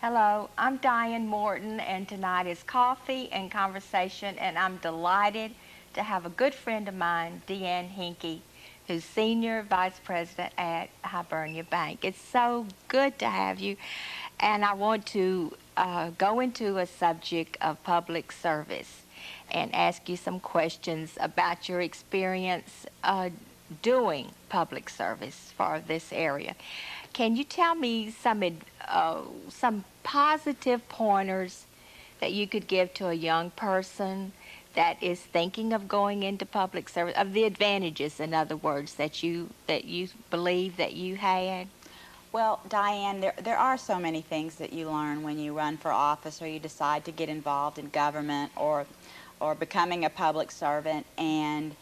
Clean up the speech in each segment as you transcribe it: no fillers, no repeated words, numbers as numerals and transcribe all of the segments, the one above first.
Hello, I'm Diane Morton, and tonight is Coffee and Conversation, and I'm delighted to have a good friend of mine, Deanne Henke, who's Senior Vice President at Hibernia Bank. It's so good to have you, and I want to go into a subject of public service and ask you some questions about your experience doing public service for this area. Can you tell me some positive pointers that you could give to a young person that is thinking of going into public service, of the advantages, in other words, that you believe that you had? Well, Diane, there are so many things that you learn when you run for office or you decide to get involved in government or becoming a public servant, and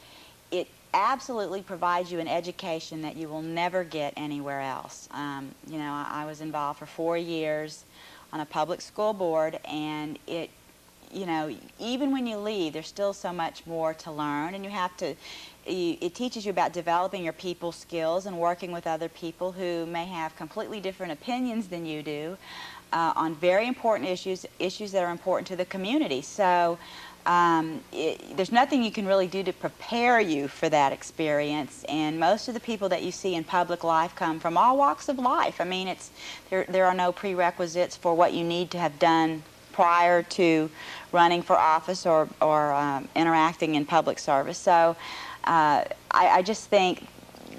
it absolutely provides you an education that you will never get anywhere else. I was involved for 4 years on a public school board, and even when you leave, there's still so much more to learn, and it teaches you about developing your people skills and working with other people who may have completely different opinions than you do on very important issues that are important to the community. So there's nothing you can really do to prepare you for that experience, and most of the people that you see in public life come from all walks of life. I mean, there are no prerequisites for what you need to have done prior to running for office or interacting in public service. So I just think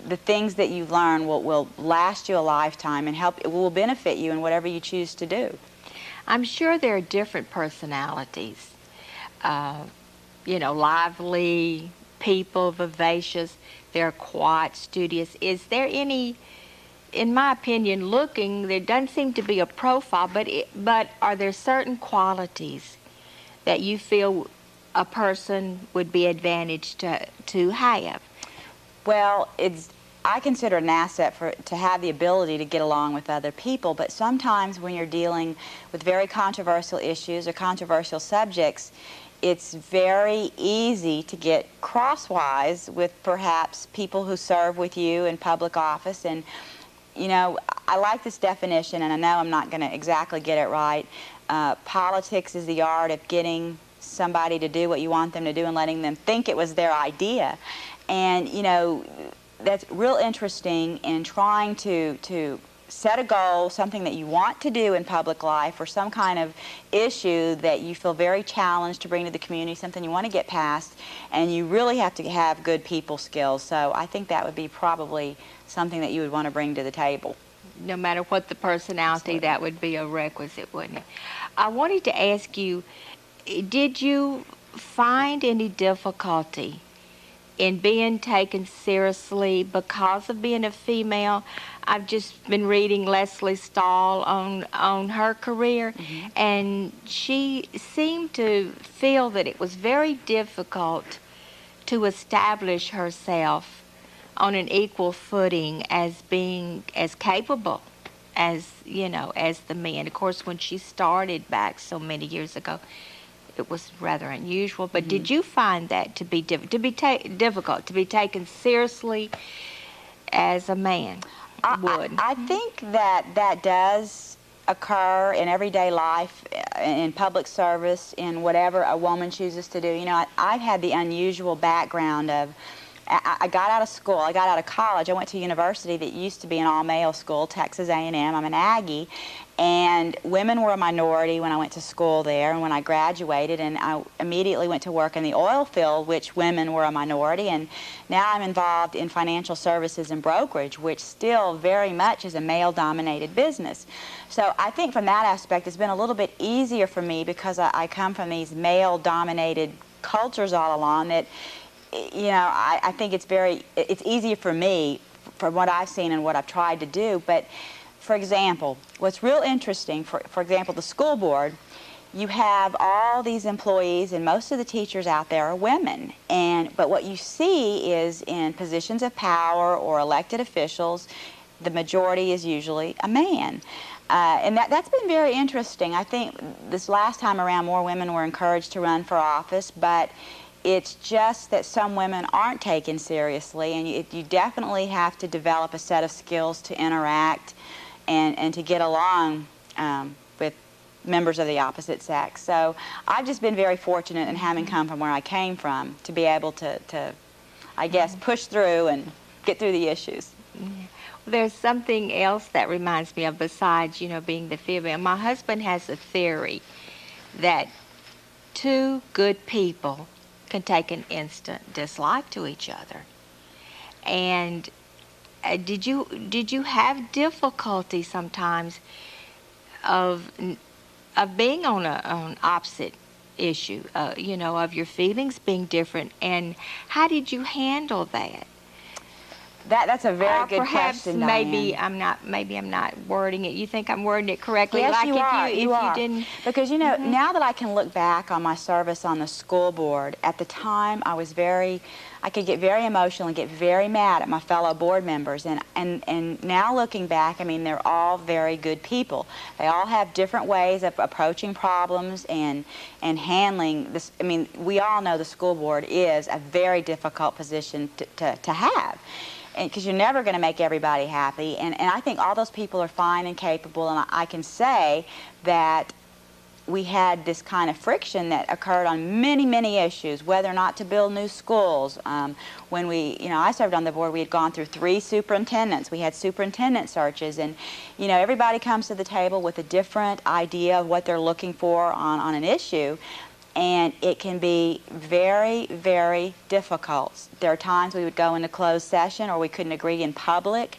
the things that you learn will last you a lifetime and it will benefit you in whatever you choose to do. I'm sure there are different personalities. Lively people, vivacious. They're quiet, studious. Is there any, in my opinion, there doesn't seem to be a profile, but are there certain qualities that you feel a person would be advantaged to have? Well, I consider it an asset to have the ability to get along with other people, but sometimes when you're dealing with very controversial issues or controversial subjects, it's very easy to get crosswise with perhaps people who serve with you in public office. And, I like this definition, and I know I'm not going to exactly get it right. Politics is the art of getting somebody to do what you want them to do and letting them think it was their idea. And, that's real interesting in trying to set a goal, something that you want to do in public life, or some kind of issue that you feel very challenged to bring to the community, something you want to get past, and you really have to have good people skills. So I think that would be probably something that you would want to bring to the table. No matter what the personality, Absolutely. that would be a requisite, wouldn't it? I wanted to ask you, did you find any difficulty in being taken seriously because of being a female? I've just been reading Leslie Stahl on her career, and she seemed to feel that it was very difficult to establish herself on an equal footing as being as capable as the men. Of course, when she started back so many years ago, it was rather unusual. But did you find that to be difficult to be taken seriously as a man would? I think that does occur in everyday life, in public service, in whatever a woman chooses to do. I've had the unusual background of, I got out of school, I got out of college, I went to a university that used to be an all-male school, Texas A&M. I'm an Aggie, and women were a minority when I went to school there, and when I graduated, and I immediately went to work in the oil field, which women were a minority, and now I'm involved in financial services and brokerage, which still very much is a male-dominated business. So I think from that aspect, it's been a little bit easier for me because I come from these male-dominated cultures all along that, I think it's easier for me from what I've seen and what I've tried to do. But, for example, what's real interesting, for example, the school board, you have all these employees, and most of the teachers out there are women. But what you see is in positions of power or elected officials, the majority is usually a man. And that's been very interesting. I think this last time around, more women were encouraged to run for office, but it's just that some women aren't taken seriously, and you definitely have to develop a set of skills to interact and to get along with members of the opposite sex. So I've just been very fortunate in having come from where I came from to be able to I guess, push through and get through the issues. Yeah. There's something else that reminds me of besides, being the female. My husband has a theory that two good people can take an instant dislike to each other. And did you have difficulty sometimes of being on an opposite issue, of your feelings being different, and how did you handle that? That's a very or good perhaps question, maybe Diane. I'm not wording it. You think I'm wording it correctly? Yes, like you are. if You are. you didn't. Because now that I can look back on my service on the school board, at the time I could get very emotional and get very mad at my fellow board members. And now looking back, I mean, they're all very good people. They all have different ways of approaching problems and handling this. I mean, we all know the school board is a very difficult position to have. Because you're never going to make everybody happy. And I think all those people are fine and capable, and I can say that we had this kind of friction that occurred on many, many issues, whether or not to build new schools. When I served on the board, we had gone through 3 superintendents. We had superintendent searches, and, everybody comes to the table with a different idea of what they're looking for on an issue. And it can be very, very difficult. There are times we would go into closed session or we couldn't agree in public.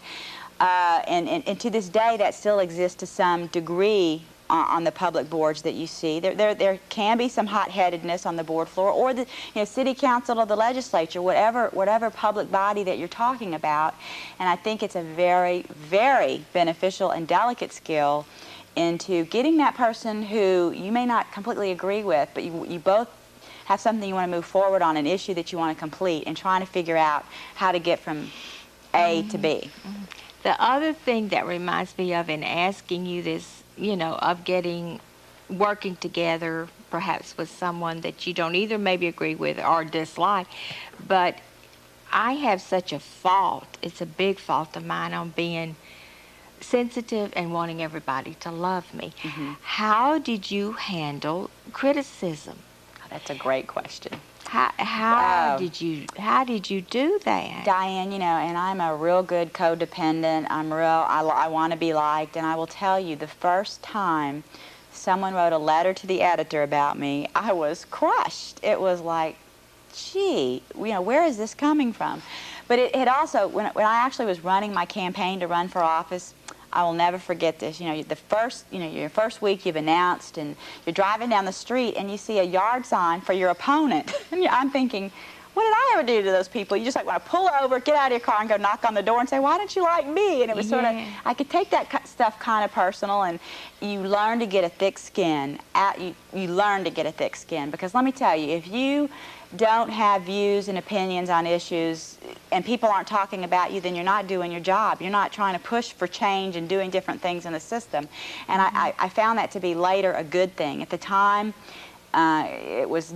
And to this day, that still exists to some degree on the public boards that you see. There can be some hot-headedness on the board floor, or the city council or the legislature, whatever public body that you're talking about. And I think it's a very, very beneficial and delicate skill into getting that person who you may not completely agree with, but you both have something you want to move forward on, an issue that you want to complete, and trying to figure out how to get from A to B. Mm-hmm. The other thing that reminds me of in asking you this, of working together, perhaps with someone that you don't either maybe agree with or dislike, but I have such a fault, it's a big fault of mine, on being sensitive and wanting everybody to love me. Mm-hmm. How did you handle criticism? That's a great question. How did you do that? Diane, and I'm a real good codependent. I want to be liked, and I will tell you, the first time someone wrote a letter to the editor about me, I was crushed. It was like, gee, where is this coming from? But it also, when I actually was running my campaign to run for office, I will never forget this. Your first week you've announced, and you're driving down the street and you see a yard sign for your opponent. And I'm thinking, what did I ever do to those people? You just want to pull over, get out of your car, and go knock on the door and say, why don't you like me? And it was sort of, I could take that stuff kind of personal, and you learn to get a thick skin. You learn to get a thick skin, because let me tell you, if you don't have views and opinions on issues and people aren't talking about you, then you're not doing your job. You're not trying to push for change and doing different things in the system. And I found that to be later a good thing. At the time, it was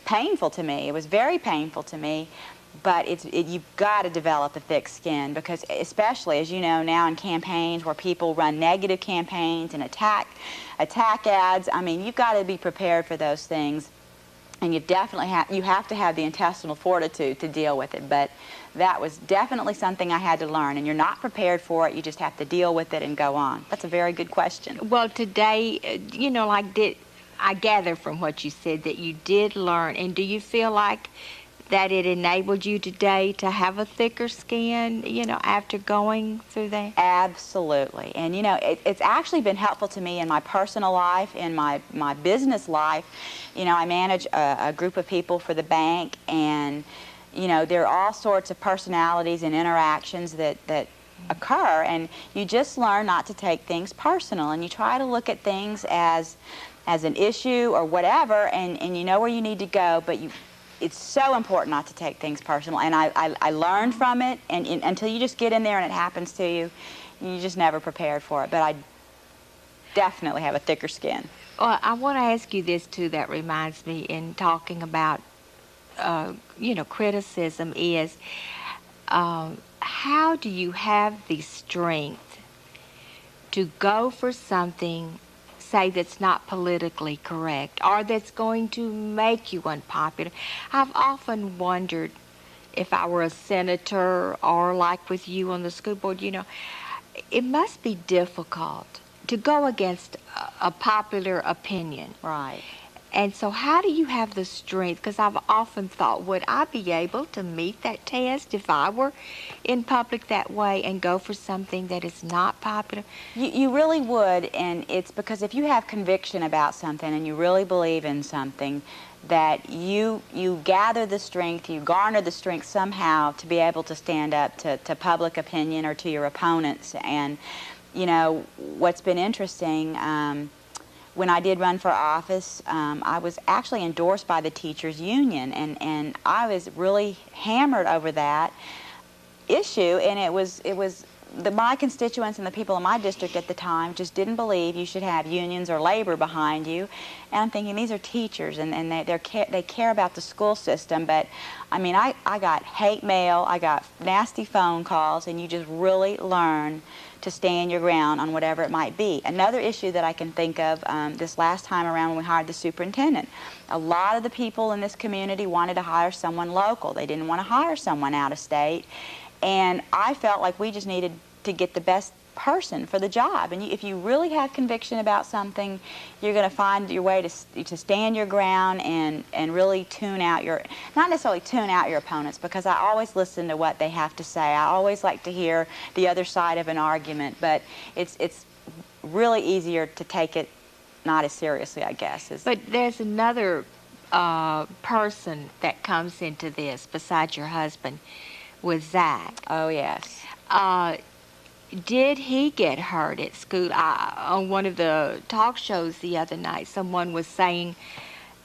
painful to me. It was very painful to me. But you've got to develop a thick skin, because especially, as you know, now in campaigns where people run negative campaigns and attack ads, I mean, you've got to be prepared for those things. And you have to have the intestinal fortitude to deal with it. But that was definitely something I had to learn. And you're not prepared for it. You just have to deal with it and go on. That's a very good question. Well, today, I gather from what you said that you did learn. And do you feel like that it enabled you today to have a thicker skin, after going through that? Absolutely. And, it's actually been helpful to me in my personal life, in my business life. I manage a group of people for the bank, and, there are all sorts of personalities and interactions that occur, and you just learn not to take things personal, and you try to look at things as an issue or whatever, and you know where you need to go, but it's so important not to take things personal. And I learned from it, and until you just get in there and it happens to you, you're just never prepared for it. But I definitely have a thicker skin. Well, I want to ask you this, too, that reminds me in talking about, criticism is, how do you have the strength to go for something say that's not politically correct or that's going to make you unpopular. I've often wondered if I were a senator or like with you on the school board, it must be difficult to go against a popular opinion. Right. And so how do you have the strength? Because I've often thought, would I be able to meet that test if I were in public that way and go for something that is not popular? You really would, and it's because if you have conviction about something and you really believe in something, that you gather the strength, you garner the strength somehow to be able to stand up to public opinion or to your opponents. And, what's been interesting, when I did run for office, I was actually endorsed by the teachers union, and I was really hammered over that issue, and it was my constituents and the people in my district at the time just didn't believe you should have unions or labor behind you. And I'm thinking, these are teachers, and they care about the school system. But I mean, I got hate mail, I got nasty phone calls, and you just really learn to stand your ground on whatever it might be. Another issue that I can think of this last time around when we hired the superintendent, a lot of the people in this community wanted to hire someone local. They didn't want to hire someone out of state. And I felt like we just needed to get the best person for the job. And if you really have conviction about something, you're going to find your way to stand your ground and really tune out not necessarily tune out your opponents, because I always listen to what they have to say. I always like to hear the other side of an argument, but it's really easier to take it not as seriously, I guess. But there's another person that comes into this besides your husband, with Zach. Oh, yes. Did he get hurt at school? On one of the talk shows the other night, someone was saying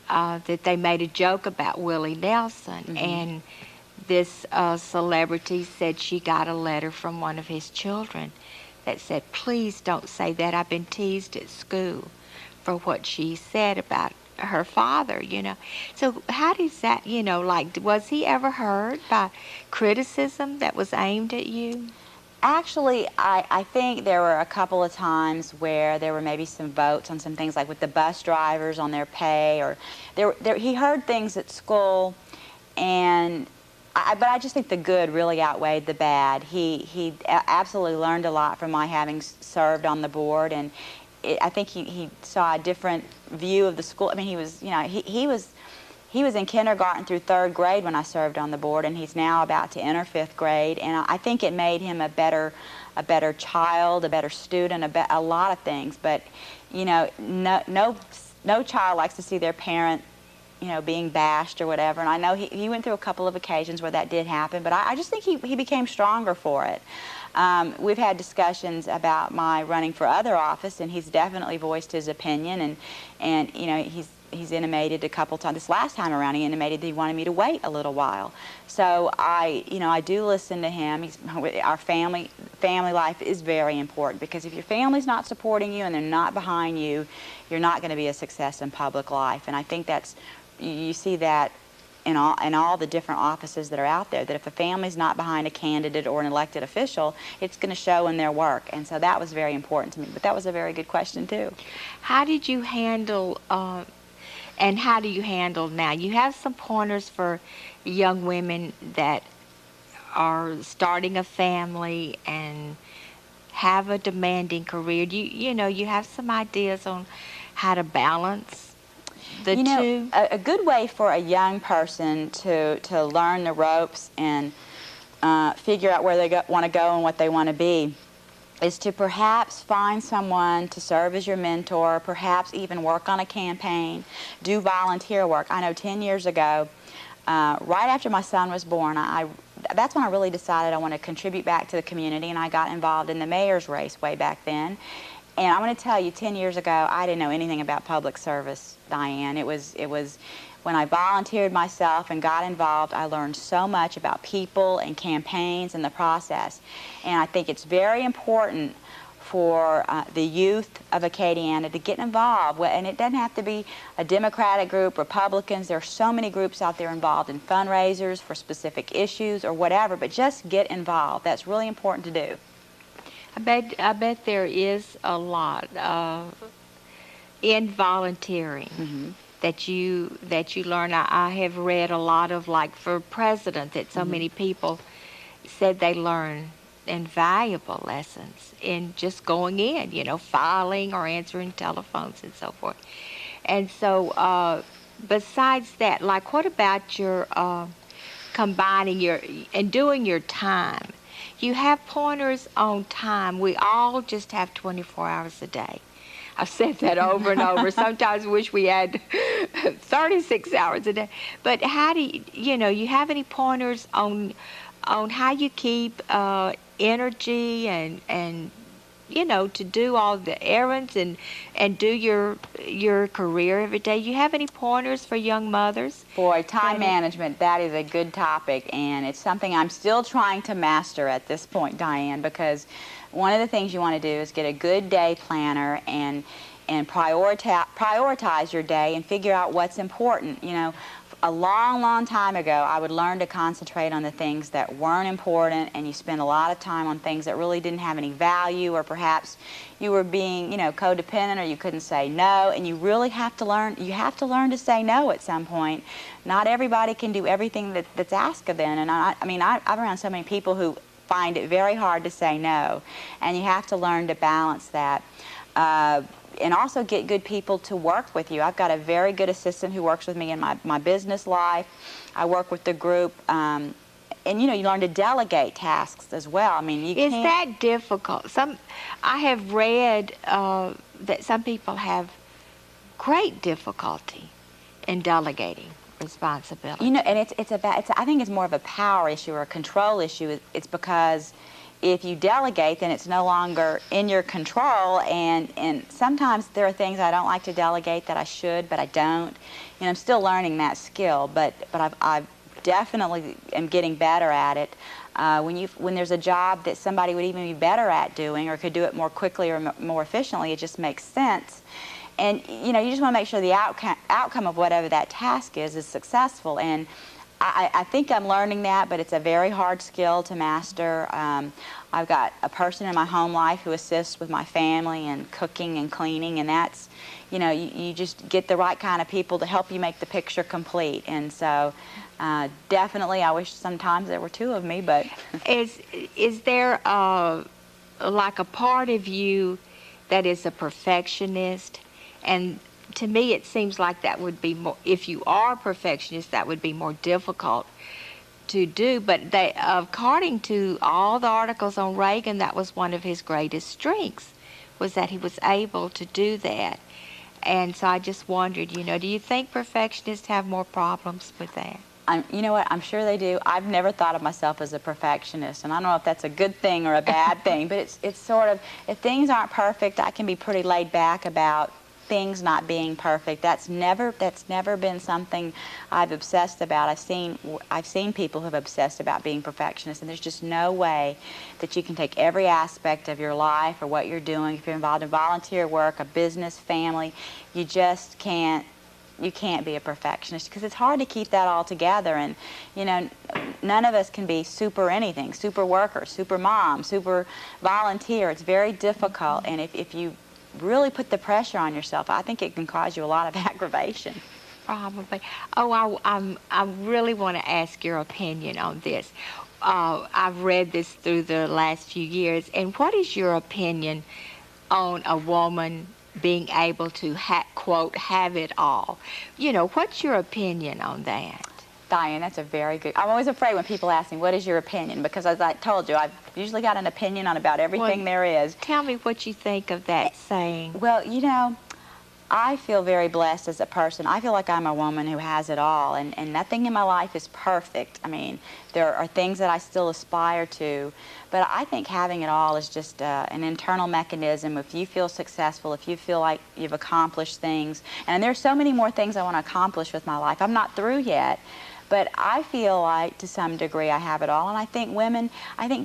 that they made a joke about Willie Nelson, Mm-hmm. and this celebrity said she got a letter from one of his children that said, "Please don't say that. I've been teased at school for what she said about her father," So how does that, was he ever hurt by criticism that was aimed at you? Actually, I think there were a couple of times where there were maybe some votes on some things, like with the bus drivers on their pay, or he heard things at school, but I just think the good really outweighed the bad. He absolutely learned a lot from my having served on the board, and I think he saw a different view of the school. I mean, he was in kindergarten through 3rd grade when I served on the board, and he's now about to enter 5th grade. And I think it made him a better child, a better student, a lot of things. But no child likes to see their parent, being bashed or whatever. And I know he went through a couple of occasions where that did happen, but I just think he became stronger for it. We've had discussions about my running for other office, and he's definitely voiced his opinion, and he's intimated a couple times. This last time around, he intimated that he wanted me to wait a little while. So I do listen to him. Our family life is very important, because if your family's not supporting you and they're not behind you, you're not going to be a success in public life. And I think you see that in all the different offices that are out there, that if a family's not behind a candidate or an elected official, it's going to show in their work. And so that was very important to me. But that was a very good question, too. How did you handle, and how do you handle now? You have some pointers for young women that are starting a family and have a demanding career. You have some ideas on how to balance the two? A good way for a young person to learn the ropes and figure out where they want to go and what they want to be is to perhaps find someone to serve as your mentor, perhaps even work on a campaign, do volunteer work. I know 10 years ago, right after my son was born, that's when I really decided I want to contribute back to the community, and I got involved in the mayor's race way back then. And I'm going to tell you, 10 years ago, I didn't know anything about public service, Diane. It was when I volunteered myself and got involved, I learned so much about people and campaigns and the process. And I think it's very important for the youth of Acadiana to get involved. And it doesn't have to be a Democratic group, Republicans. There are so many groups out there involved in fundraisers for specific issues or whatever, but just get involved. That's really important to do. I bet there is a lot. in volunteering that you learn. I have read a lot of, like, for president, that so many people said they learn invaluable lessons in just going in, filing or answering telephones and so forth. And so, besides that, like, what about your combining your and doing your time? You have pointers on time. We all just have 24 hours a day. I've said that over and over. Sometimes wish we had 36 hours a day. But how do you have any pointers on how you keep energy and to do all the errands and do your career every day? You have any pointers for young mothers? Boy, time management, that is a good topic, and it's something I'm still trying to master at this point, Diane, because one of the things you want to do is get a good day planner and prioritize your day and figure out what's important. A long time ago, I would learn to concentrate on the things that weren't important, and you spend a lot of time on things that really didn't have any value, or perhaps you were being, codependent, or you couldn't say no, and you really have to learn. You have to learn to say no at some point. Not everybody can do everything that's asked of them, and I'm around so many people who find it very hard to say no, and you have to learn to balance that. And also get good people to work with you. I've got a very good assistant who works with me in my business life. I work with the group, and you learn to delegate tasks as well. Is that difficult? I have read that some people have great difficulty in delegating responsibility. And I think it's more of a power issue or a control issue. It's because if you delegate, then it's no longer in your control, and sometimes there are things I don't like to delegate that I should, but I don't. I'm still learning that skill, but I've definitely am getting better at it. When there's a job that somebody would even be better at doing, or could do it more quickly or more efficiently, it just makes sense. And you just want to make sure the outcome of whatever that task is successful. And I think I'm learning that, but it's a very hard skill to master. I've got a person in my home life who assists with my family and cooking and cleaning, and that's, you just get the right kind of people to help you make the picture complete. And so definitely I wish sometimes there were two of me, but... Is there like a part of you that is a perfectionist? And to me, it seems like that would be more, if you are a perfectionist, that would be more difficult to do. But according to all the articles on Reagan, that was one of his greatest strengths, was that he was able to do that. And so I just wondered, do you think perfectionists have more problems with that? You know what? I'm sure they do. I've never thought of myself as a perfectionist, and I don't know if that's a good thing or a bad thing, but it's sort of, if things aren't perfect, I can be pretty laid back about things not being perfect. That's never been something I've obsessed about. I've seen people who have obsessed about being perfectionists, and there's just no way that you can take every aspect of your life or what you're doing. If you're involved in volunteer work, a business, family, you just can't. You can't be a perfectionist, because it's hard to keep that all together. And none of us can be super anything, super worker, super mom, super volunteer. It's very difficult, and if you really put the pressure on yourself, I think it can cause you a lot of aggravation. Probably. Oh, I really want to ask your opinion on this. I've read this through the last few years, and what is your opinion on a woman being able to, quote, have it all? What's your opinion on that? Diane, that's a very good... I'm always afraid when people ask me, what is your opinion? Because as I told you, I've usually got an opinion on about everything there is. Tell me what you think of that saying. Well, I feel very blessed as a person. I feel like I'm a woman who has it all, and nothing in my life is perfect. There are things that I still aspire to, but I think having it all is just an internal mechanism. If you feel successful, if you feel like you've accomplished things, and there's so many more things I want to accomplish with my life. I'm not through yet, but I feel like to some degree I have it all. And I think women,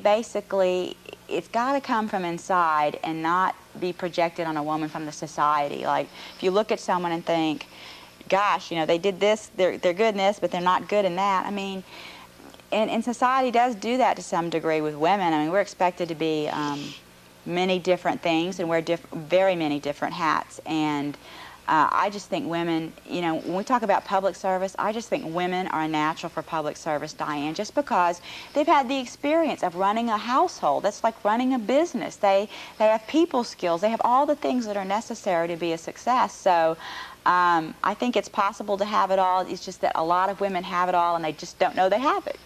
basically it's got to come from inside and not be projected on a woman from the society. Like, if you look at someone and think, gosh, they did this, they're good in this, but they're not good in that. And society does do that to some degree with women. We're expected to be many different things and wear very many different hats. And I just think women, you know, when we talk about public service, I just think women are a natural for public service, Diane, just because they've had the experience of running a household. That's like running a business. They have people skills. They have all the things that are necessary to be a success. So I think it's possible to have it all. It's just that a lot of women have it all and they just don't know they have it.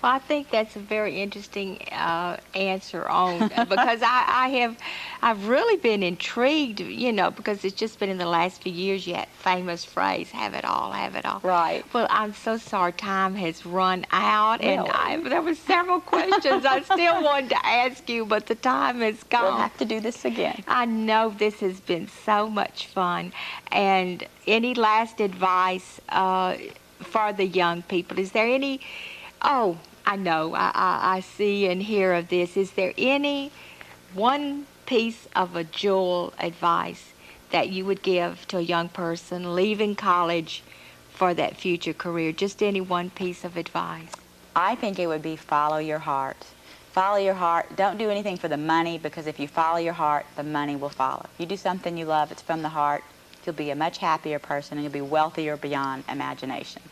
Well, I think that's a very interesting answer on because I've really been intrigued, you know, because it's just been in the last few years yet famous phrase, have it all, have it all. Right. Well, I'm so sorry time has run out, Really? and there were several questions I still wanted to ask you, but the time has gone. We'll have to do this again. I know this has been so much fun. And any last advice for the young people? Is there any? Oh, I know. I see and hear of this. Is there any one piece of a jewel advice that you would give to a young person leaving college for that future career? Just any one piece of advice. I think it would be follow your heart. Follow your heart. Don't do anything for the money, because if you follow your heart, the money will follow. You do something you love, it's from the heart, you'll be a much happier person and you'll be wealthier beyond imagination.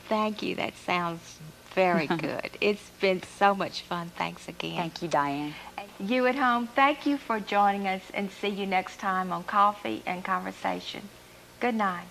Thank you. That sounds very good. It's been so much fun. Thanks again. Thank you, Diane. You at home, thank you for joining us, and see you next time on Coffee and Conversation. Good night.